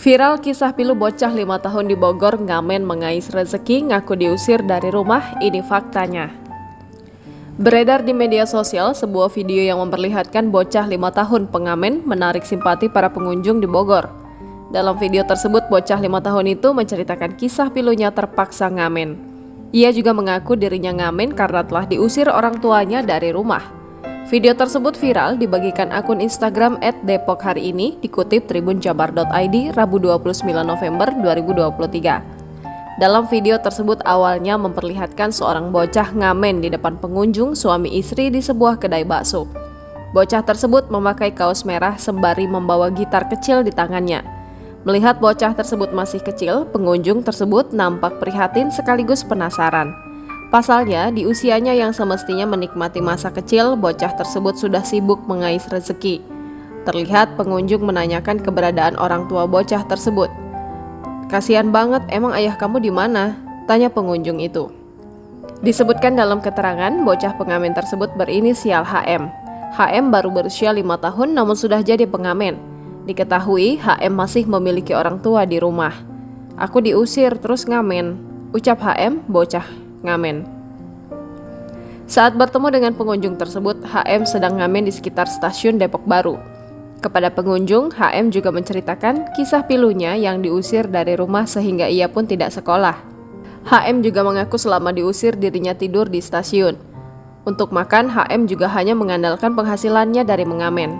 Viral kisah pilu bocah 5 tahun di Bogor ngamen mengais rezeki ngaku diusir dari rumah, ini faktanya. Beredar di media sosial sebuah video yang memperlihatkan bocah 5 tahun pengamen menarik simpati para pengunjung di Bogor. Dalam video tersebut, bocah 5 tahun itu menceritakan kisah pilunya terpaksa ngamen. Ia juga mengaku dirinya ngamen karena telah diusir orang tuanya dari rumah. Video tersebut viral dibagikan akun Instagram @depokhariini dikutip tribunjabar.id Rabu 29 November 2023. Dalam video tersebut awalnya memperlihatkan seorang bocah ngamen di depan pengunjung suami istri di sebuah kedai bakso. Bocah tersebut memakai kaos merah sembari membawa gitar kecil di tangannya. Melihat bocah tersebut masih kecil, pengunjung tersebut nampak prihatin sekaligus penasaran. Pasalnya, di usianya yang semestinya menikmati masa kecil, bocah tersebut sudah sibuk mengais rezeki. Terlihat pengunjung menanyakan keberadaan orang tua bocah tersebut. "Kasihan banget, emang ayah kamu di mana?" tanya pengunjung itu. Disebutkan dalam keterangan, bocah pengamen tersebut berinisial HM. HM baru berusia 5 tahun namun sudah jadi pengamen. Diketahui HM masih memiliki orang tua di rumah. "Aku diusir terus ngamen," ucap HM, bocah ngamen. Saat bertemu dengan pengunjung tersebut, HM sedang ngamen di sekitar stasiun Depok Baru. Kepada pengunjung, HM juga menceritakan kisah pilunya yang diusir dari rumah sehingga ia pun tidak sekolah. HM juga mengaku selama diusir dirinya tidur di stasiun. Untuk makan, HM juga hanya mengandalkan penghasilannya dari mengamen.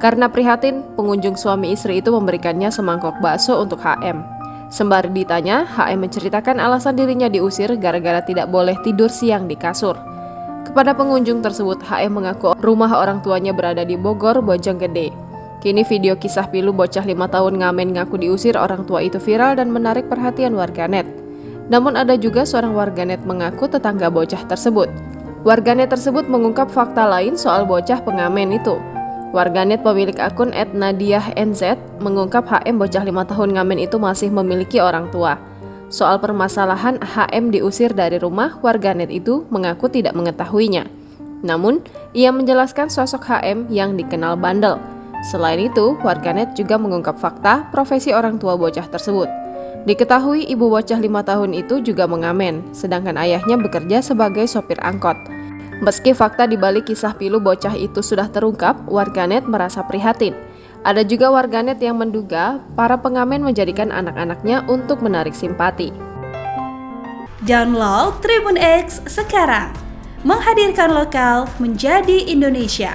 Karena prihatin, pengunjung suami istri itu memberikannya semangkok bakso untuk HM. Sembari ditanya, HM menceritakan alasan dirinya diusir gara-gara tidak boleh tidur siang di kasur. Kepada pengunjung tersebut, HM mengaku rumah orang tuanya berada di Bogor, Bojonggede. Kini video kisah pilu bocah 5 tahun ngamen ngaku diusir orang tua itu viral dan menarik perhatian warganet. Namun ada juga seorang warganet mengaku tetangga bocah tersebut. Warganet tersebut mengungkap fakta lain soal bocah pengamen itu. Warganet pemilik akun @nadiahnz mengungkap HM bocah 5 tahun ngamen itu masih memiliki orang tua. Soal permasalahan HM diusir dari rumah, warganet itu mengaku tidak mengetahuinya. Namun, ia menjelaskan sosok HM yang dikenal bandel. Selain itu, warganet juga mengungkap fakta profesi orang tua bocah tersebut. Diketahui ibu bocah 5 tahun itu juga mengamen, sedangkan ayahnya bekerja sebagai sopir angkot. Meski fakta di balik kisah pilu bocah itu sudah terungkap, warganet merasa prihatin. Ada juga warganet yang menduga para pengamen menjadikan anak-anaknya untuk menarik simpati. Download Tribun X sekarang, menghadirkan lokal menjadi Indonesia.